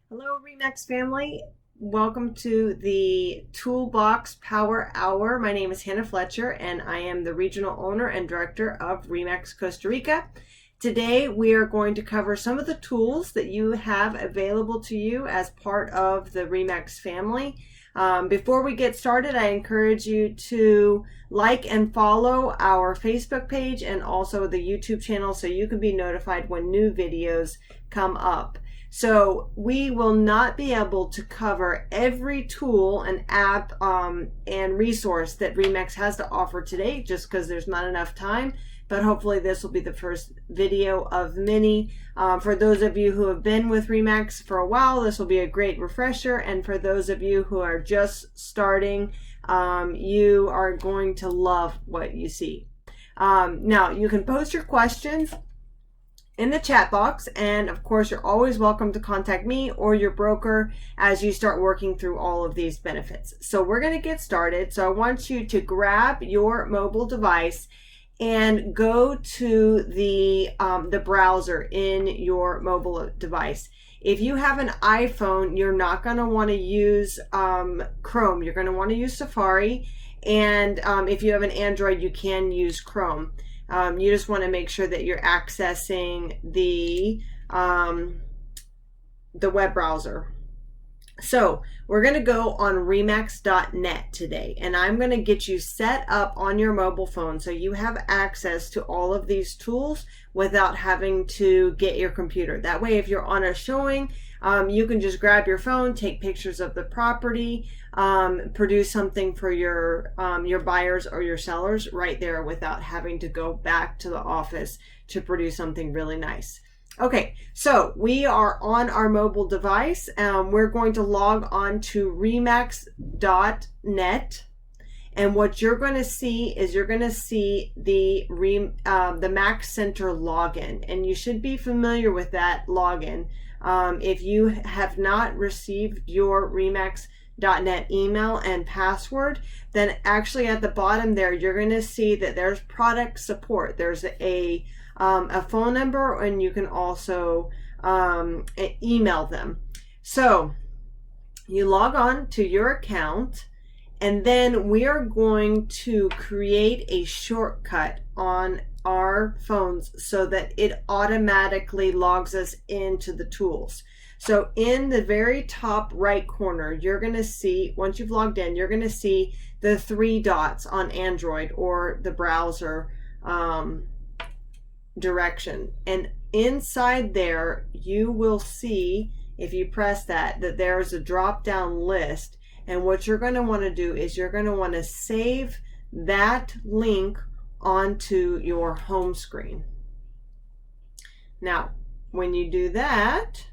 Hello, REMAX family. Welcome to the Toolbox Power Hour. My name is Hannah Fletcher, and I am the regional owner and director of REMAX Costa Rica. Today, we are going to cover some of the tools that you have available to you as part of the REMAX family. Before we get started, I encourage you to like and follow our Facebook page and also the YouTube channel so you can be notified when new videos come up. So we will not be able to cover every tool and app and resource that REMAX has to offer today just because there's not enough time, but hopefully this will be the first video of many. For those of you who have been with REMAX for a while, this will be a great refresher, and for those of you who are just starting, you are going to love what you see. Now, you can post your questions in the chat box, and of course you're always welcome to contact me or your broker as you start working through all of these benefits. So we're going to get started. So I want you to grab your mobile device and go to the browser in your mobile device. If you have an iPhone, you're not going to want to use Chrome. You're going to want to use Safari, and if you have an Android, you can use Chrome. You just want to make sure that you're accessing the web browser. So we're going to go on remax.net today, and I'm going to get you set up on your mobile phone so you have access to all of these tools without having to get your computer. That way, if you're on a showing, you can just grab your phone, take pictures of the property, produce something for your buyers or your sellers right there without having to go back to the office to produce something really nice. Okay, so we are on our mobile device. We're going to log on to remax.net, and what you're going to see is you're going to see the Max Center login, and you should be familiar with that login. If you have not received your remax.net email and password, then actually at the bottom there, you're going to see that there's product support. There's a phone number, and you can also email them. So you log on to your account, and then we are going to create a shortcut on our phones so that it automatically logs us into the tools. So in the very top right corner, you're going to see, once you've logged in, you're going to see the 3 dots on Android or the browser direction. And inside there, you will see, if you press that there's a drop down list. And what you're going to want to do is you're going to want to save that link onto your home screen. Now, when you do that,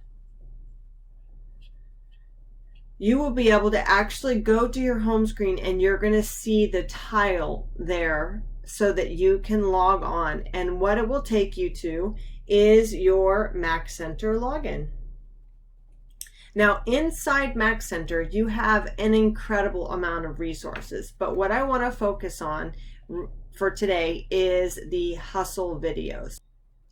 you will be able to actually go to your home screen, and you're going to see the tile there so that you can log on. And what it will take you to is your Max Center login. Now, inside Max Center, you have an incredible amount of resources, but what I want to focus on for today is the hustle videos.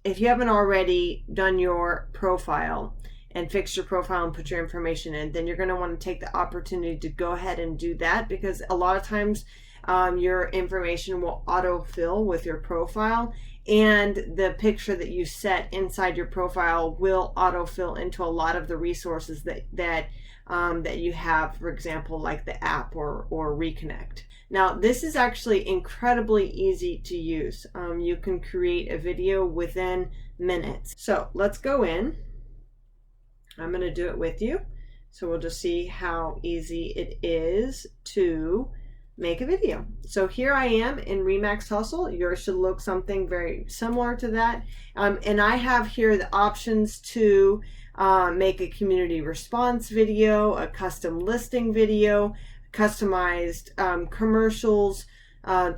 If you haven't already done your profile and fixed your profile and put your information in, then you're going to want to take the opportunity to go ahead and do that, because a lot of times your information will autofill with your profile, and the picture that you set inside your profile will autofill into a lot of the resources that you have, for example, like the app or Reconnect. Now, this is actually incredibly easy to use. You can create a video within minutes. So let's go in. I'm going to do it with you. So we'll just see how easy it is to make a video. So here I am in REMAX Hustle. Yours should look something very similar to that. And I have here the options to make a community response video, a custom listing video, customized commercials,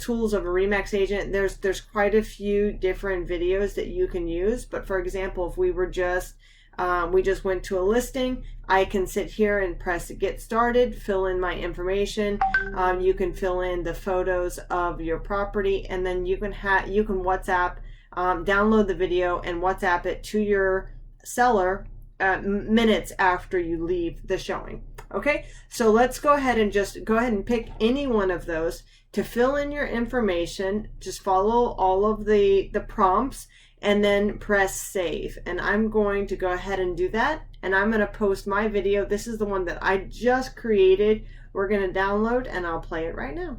tools of a REMAX agent. There's quite a few different videos that you can use. But for example, if we were just we just went to a listing, I can sit here and press get started, fill in my information. You can fill in the photos of your property, and then you can WhatsApp, download the video and WhatsApp it to your seller minutes after you leave the showing. Okay, so let's go ahead and pick any one of those to fill in your information. Just follow all of the prompts and then press save. And I'm going to go ahead and do that, and I'm going to post my video. This is the one that I just created. We're going to download, and I'll play it right now.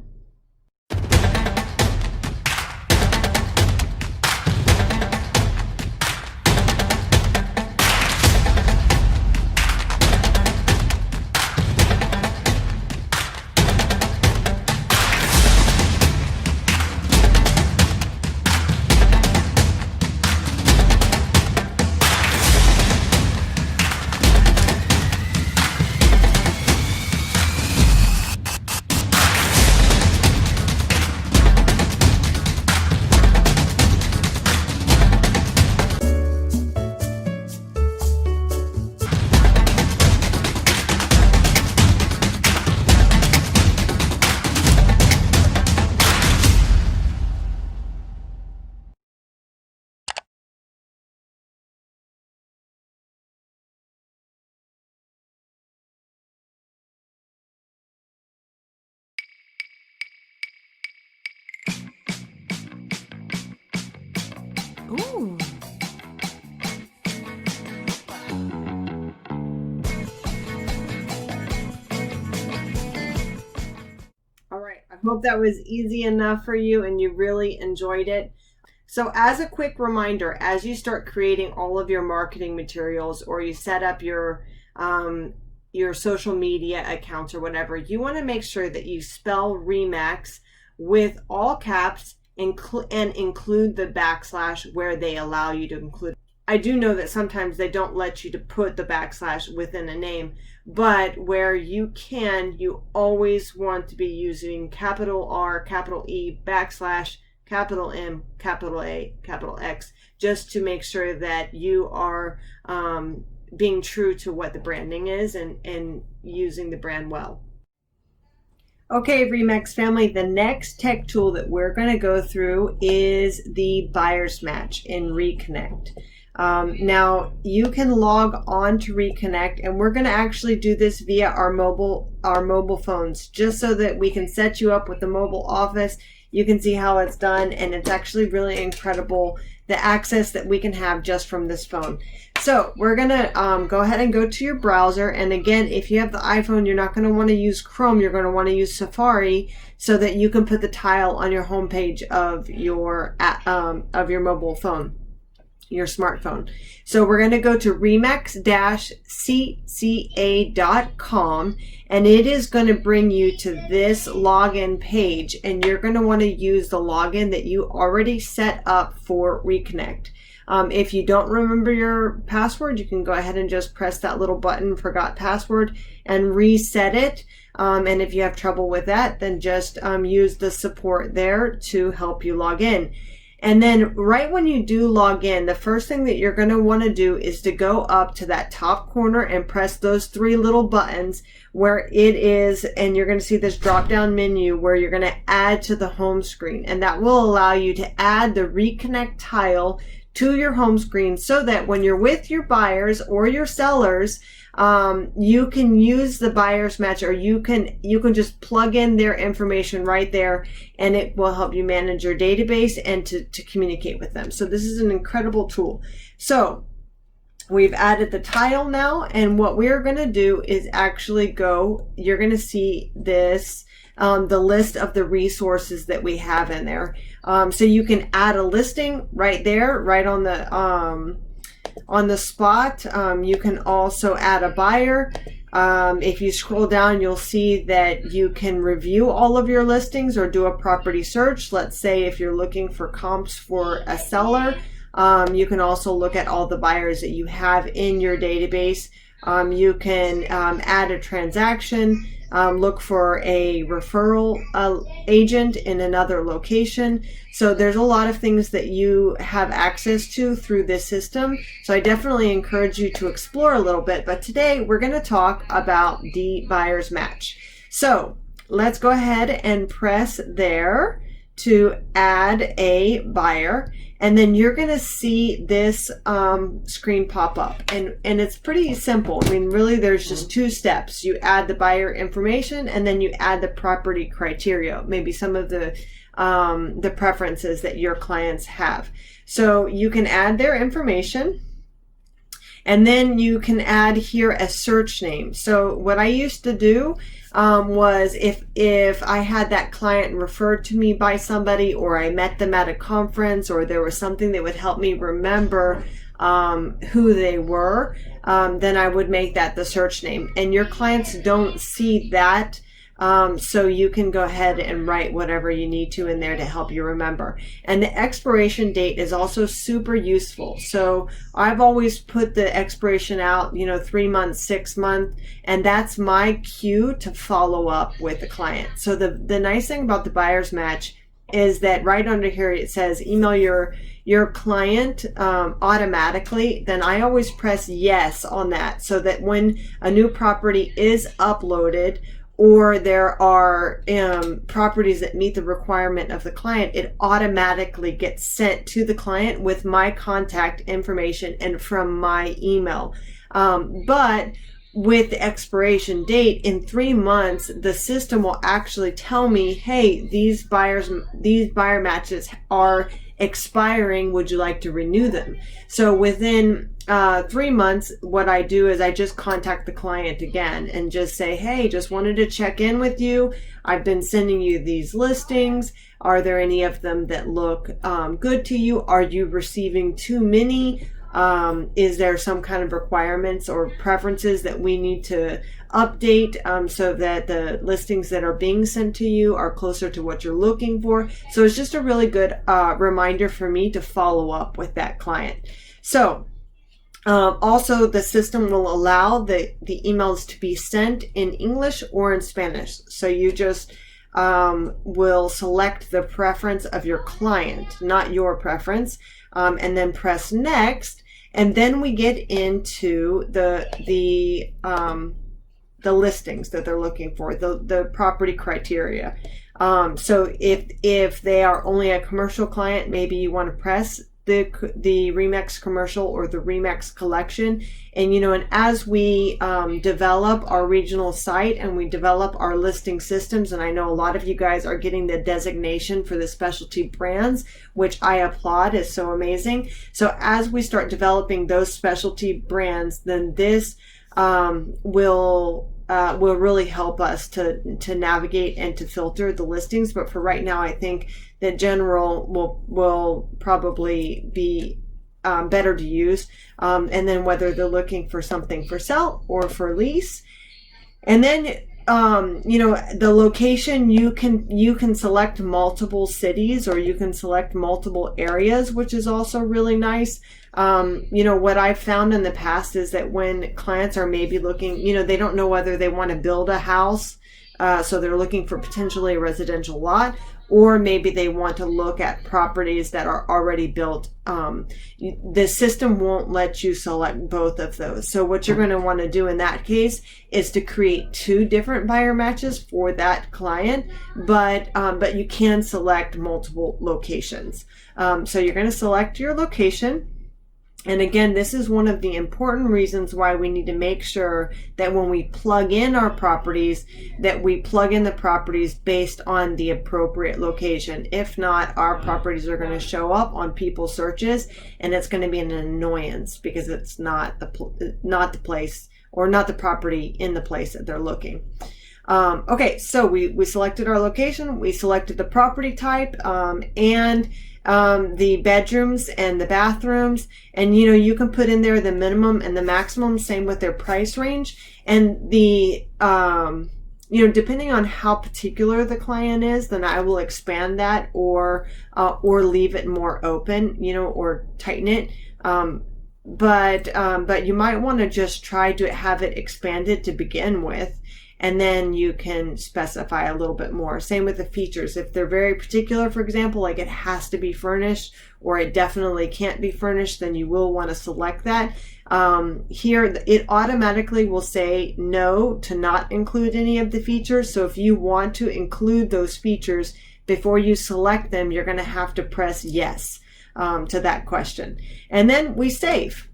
Ooh. All right, I hope that was easy enough for you and you really enjoyed it. So as a quick reminder, as you start creating all of your marketing materials, or you set up your social media accounts or whatever, you want to make sure that you spell REMAX with all caps and include the backslash where they allow you to include. I do know that sometimes they don't let you to put the backslash within a name, but where you can, you always want to be using capital R, capital E, backslash, capital M, capital A, capital X, just to make sure that you are being true to what the branding is and using the brand well. Okay, REMAX family, the next tech tool that we're going to go through is the buyer's match in Reconnect. Now you can log on to Reconnect, and we're going to actually do this via our mobile phones, just so that we can set you up with the mobile office. You can see how it's done, and it's actually really incredible, the access that we can have just from this phone. So we're going to go ahead and go to your browser. And again, if you have the iPhone, you're not going to want to use Chrome. You're going to want to use Safari, so that you can put the tile on your homepage of your mobile phone, your smartphone. So we're going to go to remax-cca.com, and it is going to bring you to this login page, and you're going to want to use the login that you already set up for Reconnect. If you don't remember your password, you can go ahead and just press that little button, forgot password, and reset it. And if you have trouble with that, then just use the support there to help you log in. And then right when you do log in, the first thing that you're going to want to do is to go up to that top corner and press those three little buttons where it is, and you're going to see this drop down menu where you're going to add to the home screen. And that will allow you to add the Reconnect tile to your home screen, so that when you're with your buyers or your sellers, you can use the buyer's match, or you can just plug in their information right there, and it will help you manage your database and to communicate with them. So this is an incredible tool. So we've added the tile now, and what we're going to do is actually you're going to see this, the list of the resources that we have in there. So you can add a listing right there, right on the spot. You can also add a buyer. If you scroll down, you'll see that you can review all of your listings or do a property search. Let's say if you're looking for comps for a seller, you can also look at all the buyers that you have in your database You can add a transaction, look for a referral agent in another location. So there's a lot of things that you have access to through this system. So I definitely encourage you to explore a little bit. But today we're going to talk about the buyer's match. So let's go ahead and press there to add a buyer, and then you're going to see this screen pop up, and it's pretty simple. I mean, really there's just two steps. You add the buyer information, and then you add the property criteria, maybe some of the preferences that your clients have. So you can add their information, and then you can add here a search name. So what I used to do was if I had that client referred to me by somebody, or I met them at a conference, or there was something that would help me remember who they were, then I would make that the search name. And your clients don't see that. So you can go ahead and write whatever you need to in there to help you remember. And the expiration date is also super useful. So I've always put the expiration out, 3 months, 6 months, and that's my cue to follow up with the client. So the nice thing about the buyer's match is that right under here it says email your client automatically. Then I always press yes on that, so that when a new property is uploaded, or there are properties that meet the requirement of the client, it automatically gets sent to the client with my contact information and from my email. But with the expiration date in 3 months, the system will actually tell me, hey, these buyer matches are expiring. Would you like to renew them? So within 3 months, what I do is I just contact the client again and just say, hey, just wanted to check in with you. I've been sending you these listings. Are there any of them that look good to you? Are you receiving too many? Is there some kind of requirements or preferences that we need to update so that the listings that are being sent to you are closer to what you're looking for? So it's just a really good reminder for me to follow up with that client. So also the system will allow the emails to be sent in English or in Spanish. So you just will select the preference of your client, not your preference, and then press next. And then we get into the listings that they're looking for, the property criteria. So if they are only a commercial client, maybe you want to press the REMAX commercial or the REMAX collection. And and as we develop our regional site and we develop our listing systems, and I know a lot of you guys are getting the designation for the specialty brands, which I applaud, is so amazing. So as we start developing those specialty brands, then this will really help us to navigate and to filter the listings. But for right now, I think that general will probably be better to use. And then whether they're looking for something for sale or for lease. And then the location, you can select multiple cities, or you can select multiple areas, which is also really nice. What I've found in the past is that when clients are maybe looking, they don't know whether they want to build a house, so they're looking for potentially a residential lot, or maybe they want to look at properties that are already built. The system won't let you select both of those. So what you're going to want to do in that case is to create 2 different buyer matches for that client, but you can select multiple locations. So you're going to select your location. And again, this is one of the important reasons why we need to make sure that when we plug in our properties, that we plug in the properties based on the appropriate location. If not, our properties are going to show up on people's searches, and it's going to be an annoyance because it's not the place, or not the property in the place that they're looking. Okay, so we selected our location, we selected the property type, and the bedrooms and the bathrooms, and you can put in there the minimum and the maximum, same with their price range. And the depending on how particular the client is, then I will expand that or leave it more open, or tighten it. but you might want to just try to have it expanded to begin with, and then you can specify a little bit more. Same with the features. If they're very particular, for example, like it has to be furnished or it definitely can't be furnished, then you will want to select that. Here, it automatically will say no to not include any of the features. So if you want to include those features before you select them, you're going to have to press yes to that question. And then we save.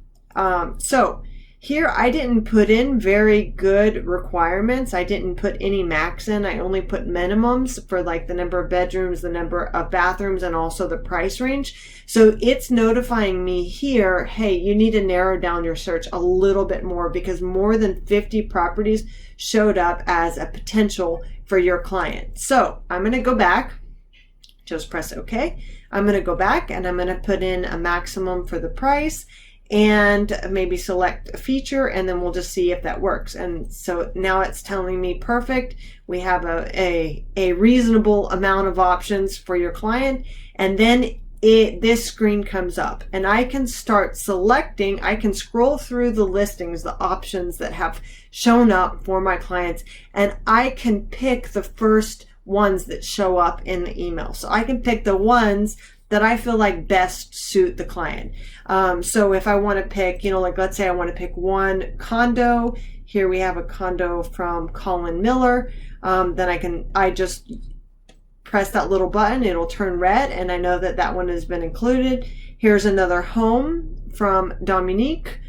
So here I didn't put in very good requirements. I didn't put any max in. I only put minimums for like the number of bedrooms, the number of bathrooms, and also the price range. So it's notifying me here, hey, you need to narrow down your search a little bit more because more than 50 properties showed up as a potential for your client. So I'm going to go back, just press OK. I'm going to go back and I'm going to put in a maximum for the price and maybe select a feature, and then we'll just see if that works. And so now it's telling me perfect. We have a reasonable amount of options for your client. And then this screen comes up and I can start selecting. I can scroll through the listings, the options that have shown up for my clients, and I can pick the first ones that show up in the email. So I can pick the ones that I feel like best suit the client. So if I want to pick, like let's say I want to pick one condo. Here we have a condo from Colin Miller. Then I just press that little button. It'll turn red and I know that that one has been included. Here's another home from Dominique.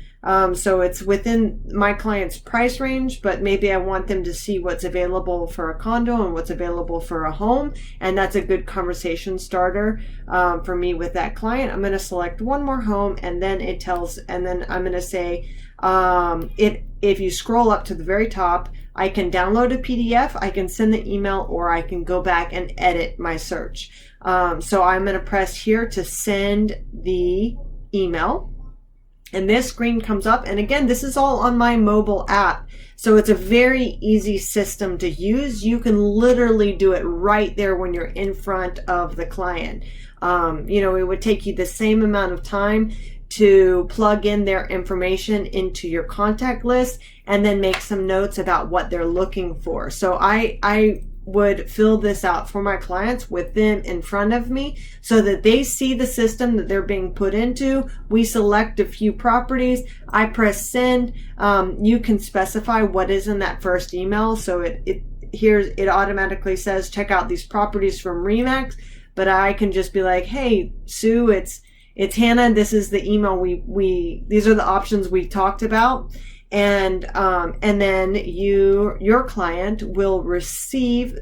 So it's within my client's price range, but maybe I want them to see what's available for a condo and what's available for a home. And that's a good conversation starter for me with that client. I'm going to select one more home, and then then I'm going to say, if you scroll up to the very top, I can download a PDF, I can send the email, or I can go back and edit my search. So I'm going to press here to send the email. And this screen comes up, and again, this is all on my mobile app. So it's a very easy system to use. You can literally do it right there when you're in front of the client. It would take you the same amount of time to plug in their information into your contact list and then make some notes about what they're looking for. So I would fill this out for my clients with them in front of me so that they see the system that they're being put into. We select a few properties. I press send. You can specify what is in that first email. So it automatically says, check out these properties from REMAX, but I can just be like, hey, Sue, it's Hannah. This is the email these are the options we talked about. And then your client will receive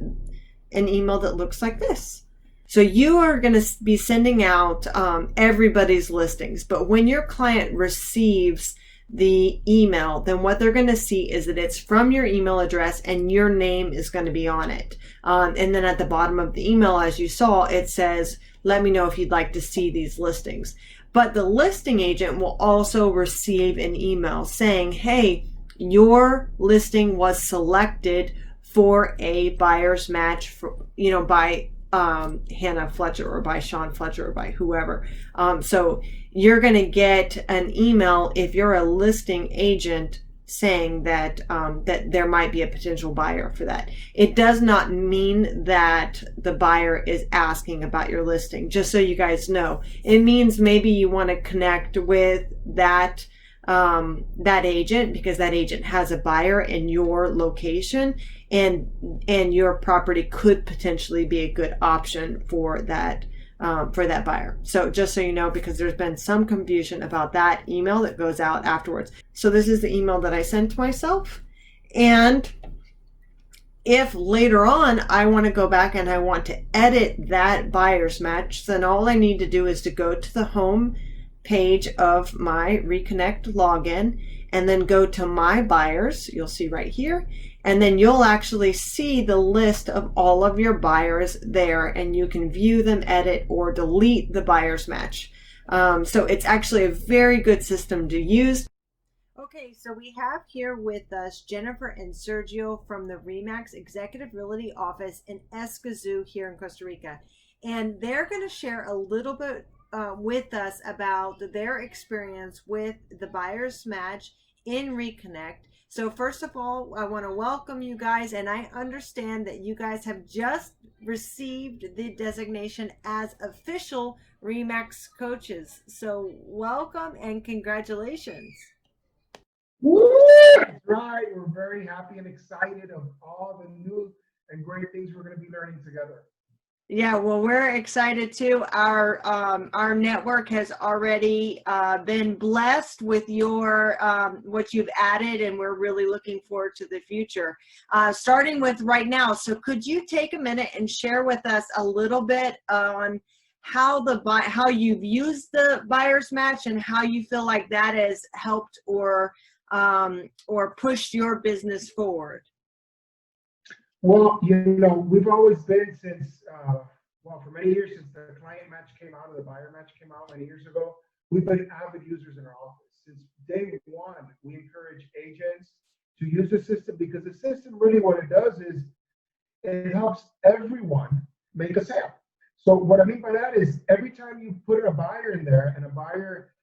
an email that looks like this. So you are going to be sending out everybody's listings, but when your client receives the email, then what they're going to see is that it's from your email address and your name is going to be on it. And then at the bottom of the email, as you saw, it says, let me know if you'd like to see these listings. But the listing agent will also receive an email saying, hey, your listing was selected for a buyer's match by Hannah Fletcher or by Sean Fletcher or by whoever. So you're going to get an email if you're a listing agent saying that that there might be a potential buyer for that. It does not mean that the buyer is asking about your listing, just so you guys know. It means maybe you want to connect with that agent because that agent has a buyer in your location, and your property could potentially be a good option for that buyer. So just so you know, because there's been some confusion about that email that goes out afterwards. So this is the email that I sent to myself. And if later on I want to go back and I want to edit that buyer's match, then all I need to do is to go to the home page of my Reconnect login and then go to my buyers. You'll see right here. And then you'll actually see the list of all of your buyers there, and you can view them, edit, or delete the buyer's match. So it's actually a very good system to use. Okay, so we have here with us Jennifer and Sergio from the REMAX Executive Realty Office in Escazú here in Costa Rica. And they're going to share a little bit with us about their experience with the buyer's match in Reconnect. So first of all, I want to welcome you guys, and I understand that you guys have just received the designation as official REMAX coaches. So welcome and congratulations. Woo! That's right. We're very happy and excited of all the new and great things we're going to be learning together. Yeah, well, we're excited too. Our network has already been blessed with your what you've added, and we're really looking forward to the future. Starting with right now, so could you take a minute and share with us a little bit on how you've used the buyer's match and how you feel like that has helped or pushed your business forward? Well, we've always been for many years since the client match came out or the buyer match came out many years ago, we've been avid users in our office. Since day one, we encourage agents to use the system because the system really what it does is it helps everyone make a sale. So what I mean by that is every time you put a buyer in there and a buyer,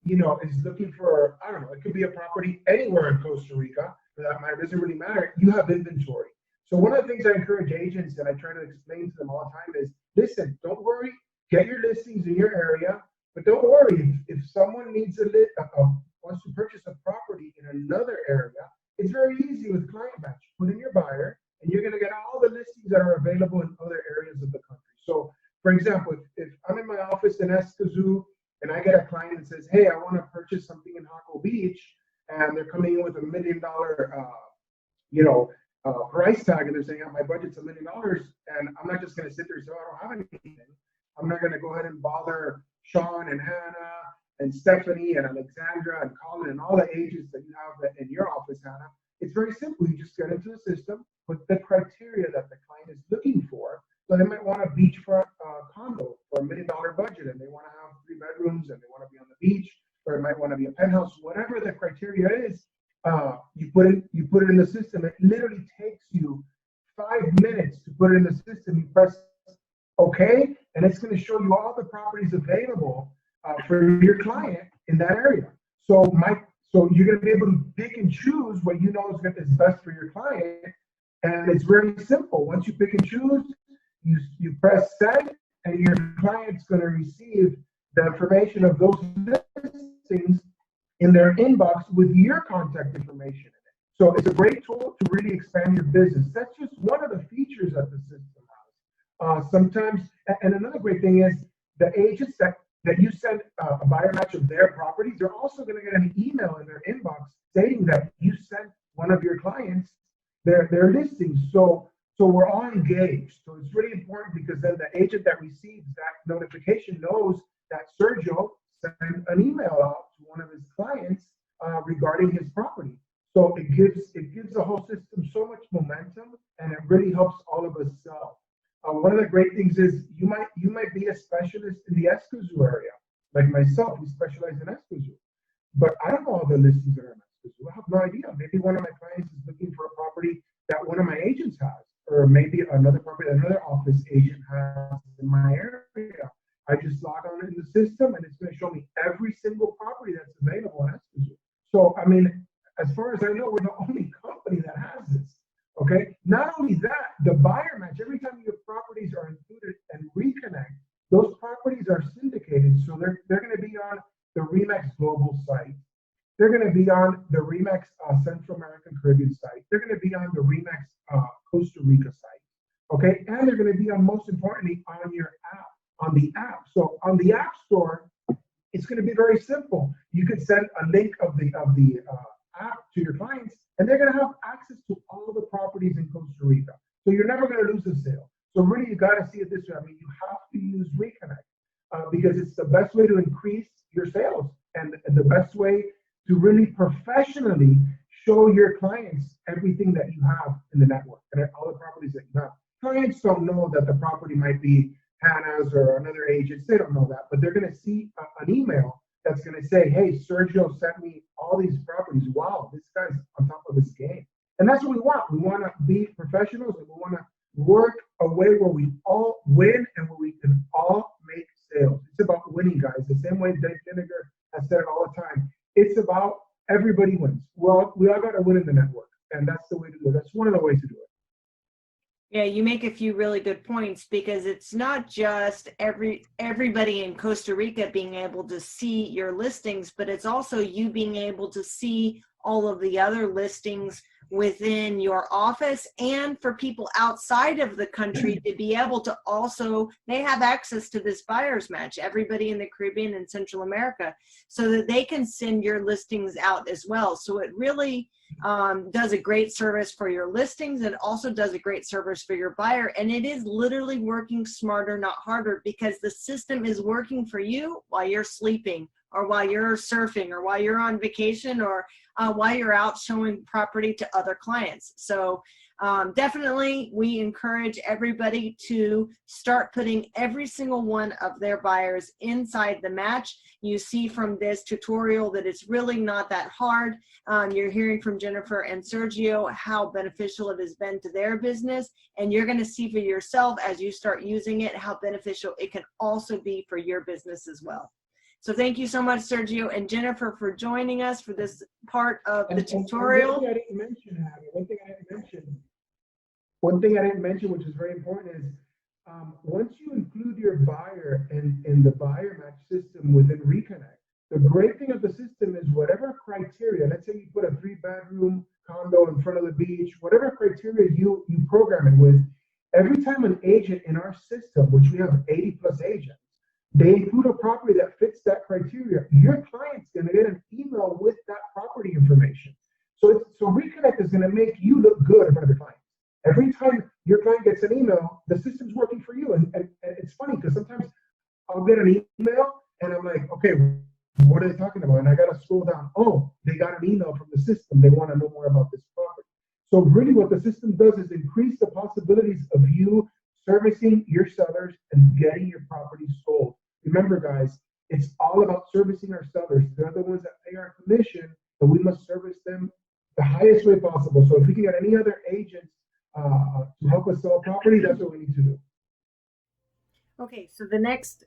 is looking for, I don't know, it could be a property anywhere in Costa Rica, for that matter, it doesn't really matter, you have inventory. So one of the things I encourage agents and I try to explain to them all the time is, listen, don't worry, get your listings in your area, but don't worry, if someone wants to purchase a property in another area, it's very easy with Client Match. Put in your buyer, and you're going to get all the listings that are available in other areas of the country. So, for example, if I'm in my office in Escazú, and I get a client that says, hey, I want to purchase something in Jaco Beach, and they're coming in with $1 million, price tag, and they're saying, my budget's $1 million, and I'm not just going to sit there and say, oh, I don't have anything. I'm not going to go ahead and bother Sean and Hannah and Stephanie and Alexandra and Colin and all the agents that you have in your office, Hannah. It's very simple. You just get into the system, put the criteria that the client is looking for. So they might want a beachfront condo for $1 million budget, and they want to have 3 bedrooms, and they want to be on the beach, or it might want to be a penthouse. Whatever the criteria is, you put it in the system. It literally takes you 5 minutes to put it in the system. You press OK, and it's going to show you all the properties available for your client in that area. So you're going to be able to pick and choose what you know is best for your client, and it's very simple. Once you pick and choose, you press send, and your client's going to receive the information of those listings in their inbox with your contact information in it. So it's a great tool to really expand your business. That's just one of the features that the system has. Sometimes, and another great thing is the agents that you send a buyer match of their properties, they're also going to get an email in their inbox stating that you sent one of your clients their listings. So we're all engaged. So it's really important because then the agent that receives that notification knows that Sergio sent an email out to one of his clients regarding his property. So it gives the whole system so much momentum, and it really helps all of us sell. One of the great things is you might be a specialist in the Escazú area, like myself. We specialize in Escazú, but I don't know all the listings that are in Escazú. I have no idea. Maybe one of my clients is looking for a property that one of my agents has, or maybe another property that another office agent has in my area. I just log on in the system, and it's going to show me every single property that's available in Escazú. So, I mean, as far as I know, we're the only company that has this. Okay. Not only that, the buyer match, every time your properties are included and reconnect, those properties are syndicated. So they're going to be on the REMAX Global site. They're going to be on the REMAX Central American Caribbean site. They're going to be on the REMAX Costa Rica site. Okay. And they're going to be on, most importantly, on your app, on the app. So on the App Store, it's going to be very simple. You could send a link of the app to your clients, and they're going to have access to all the properties in Costa Rica. So you're never going to lose a sale. So really, you got to see it this way. I mean, you have to use Reconnect because it's the best way to increase your sales and the best way to really professionally show your clients everything that you have in the network and all the properties that you have. Clients don't know that the property might be Hannah's or another agent's. They don't know that, but they're going to see an email that's going to say, hey, Sergio sent me all these properties. Wow, this guy's on top of his game. And that's what we want. We want to be professionals, and we want to work a way where we all win and where we can all make sales. It's about the same way Dave Lineker has said it all the time. It's about everybody wins. Well, we all got to win in the network, and that's the way to do it. That's one of the ways to do it. Yeah, you make a few really good points, because it's not just everybody in Costa Rica being able to see your listings, but it's also you being able to see all of the other listings within your office, and for people outside of the country to be able to also, they have access to this buyer's match, everybody in the Caribbean and Central America, so that they can send your listings out as well. So it really does a great service for your listings, and also does a great service for your buyer. And it is literally working smarter, not harder, because the system is working for you while you're sleeping, or while you're surfing, or while you're on vacation, or while you're out showing property to other clients. So definitely we encourage everybody to start putting every single one of their buyers inside the match. You see from this tutorial that it's really not that hard. You're hearing from Jennifer and Sergio how beneficial it has been to their business, and you're going to see for yourself as you start using it how beneficial it can also be for your business as well. So thank you so much, Sergio and Jennifer, for joining us for this part of the tutorial. One thing I didn't mention, which is very important, is once you include your buyer in the buyer match system within Reconnect, the great thing of the system is whatever criteria, let's say you put a 3-bedroom condo in front of the beach, whatever criteria you program it with, every time an agent in our system, which we have 80 plus agents, they include a property that fits that criteria, your client's going to get an email with that property information. So Reconnect is going to make you look good in front of your client. Every time your client gets an email, the system's working for you. And it's funny because sometimes I'll get an email and I'm like, okay, what are they talking about? And I got to scroll down. Oh, they got an email from the system. They want to know more about this property. So really what the system does is increase the possibilities of you servicing your sellers and getting your property sold. Remember, guys, it's all about servicing our sellers. They're the ones that pay our commission, and we must service them the highest way possible. So if we can get any other agents to help us sell property, that's what we need to do. Okay, so the next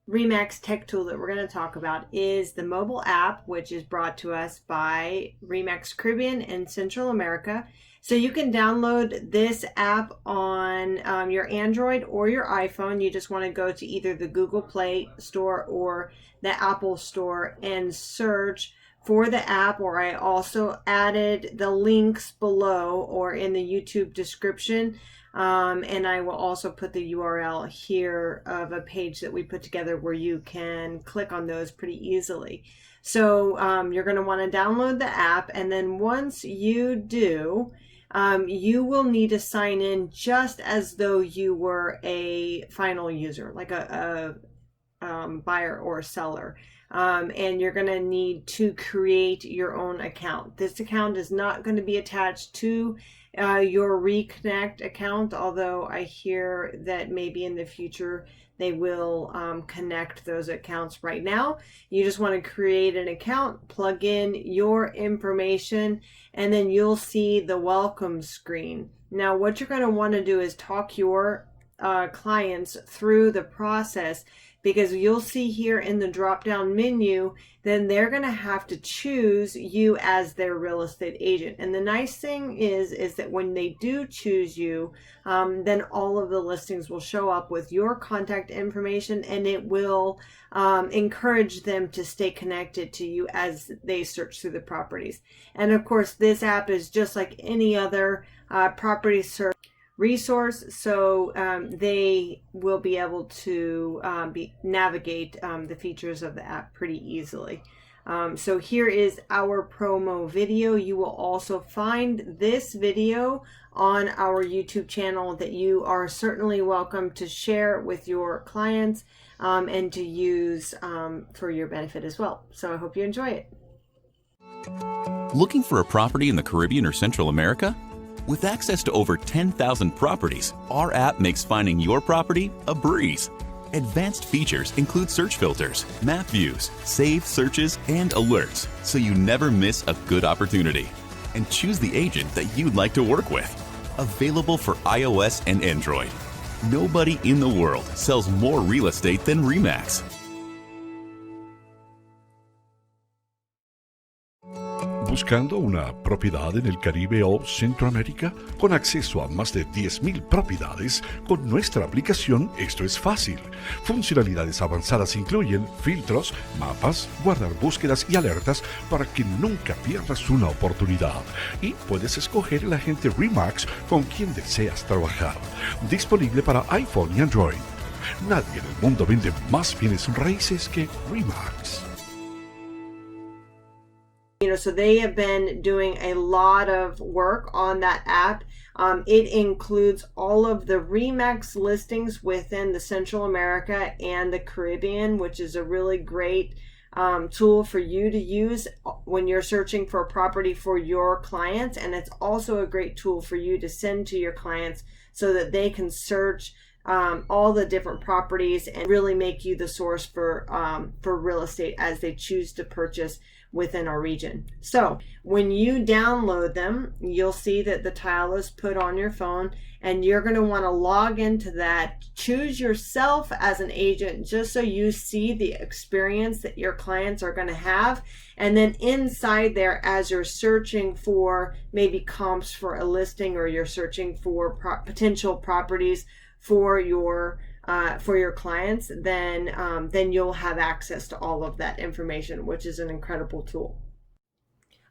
REMAX tech tool that we're going to talk about is the mobile app, which is brought to us by REMAX Caribbean and Central America. So you can download this app on your Android or your iPhone. You just want to go to either the Google Play Store or the Apple Store and search for the app, or I also added the links below or in the YouTube description. And I will also put the URL here of a page that we put together where you can click on those pretty easily. So you're going to want to download the app, and then once you do, you will need to sign in just as though you were a final user, like a buyer or seller. And you're going to need to create your own account. This account is not going to be attached to your Reconnect account, although I hear that maybe in the future they will connect those accounts. Right now, you just want to create an account, plug in your information, and then you'll see the welcome screen. Now, what you're going to want to do is talk your clients through the process, because you'll see here in the drop down menu, then they're going to have to choose you as their real estate agent. And the nice thing is that when they do choose you, then all of the listings will show up with your contact information, and it will encourage them to stay connected to you as they search through the properties. And of course, this app is just like any other property search resource, so they will be able to navigate the features of the app pretty easily. So here is our promo video. You will also find this video on our YouTube channel that you are certainly welcome to share with your clients and to use for your benefit as well. So I hope you enjoy it. Looking for a property in the Caribbean or Central America? With access to over 10,000 properties, our app makes finding your property a breeze. Advanced features include search filters, map views, saved searches, and alerts, so you never miss a good opportunity. And choose the agent that you'd like to work with. Available for iOS and Android. Nobody in the world sells more real estate than REMAX. buscando una propiedad en el Caribe o Centroamérica? Con acceso a más de 10,000 propiedades, con nuestra aplicación esto es fácil. Funcionalidades avanzadas incluyen filtros, mapas, guardar búsquedas y alertas para que nunca pierdas una oportunidad. Y puedes escoger el agente REMAX con quien deseas trabajar. Disponible para iPhone y Android. Nadie en el mundo vende más bienes raíces que REMAX. So they have been doing a lot of work on that app. It includes all of the REMAX listings within the Central America and the Caribbean, which is a really great tool for you to use when you're searching for a property for your clients. And it's also a great tool for you to send to your clients so that they can search all the different properties and really make you the source for real estate as they choose to purchase within our region. So when you download them, you'll see that the tile is put on your phone, and you're going to want to log into that. Choose yourself as an agent just so you see the experience that your clients are going to have. And then inside there, as you're searching for maybe comps for a listing, or you're searching for potential properties for your clients, then you'll have access to all of that information, which is an incredible tool.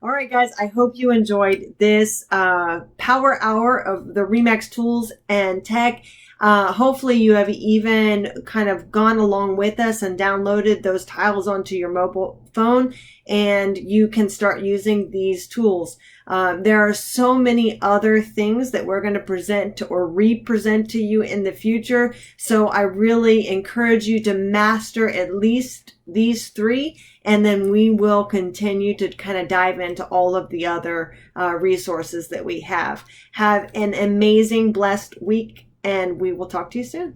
All right, guys, I hope you enjoyed this power hour of the REMAX tools and tech. Hopefully you have even kind of gone along with us and downloaded those tiles onto your mobile phone, and you can start using these tools. There are so many other things that we're going to present or represent to you in the future. So I really encourage you to master at least these three, and then we will continue to kind of dive into all of the other resources that we have. Have an amazing, blessed week, and we will talk to you soon.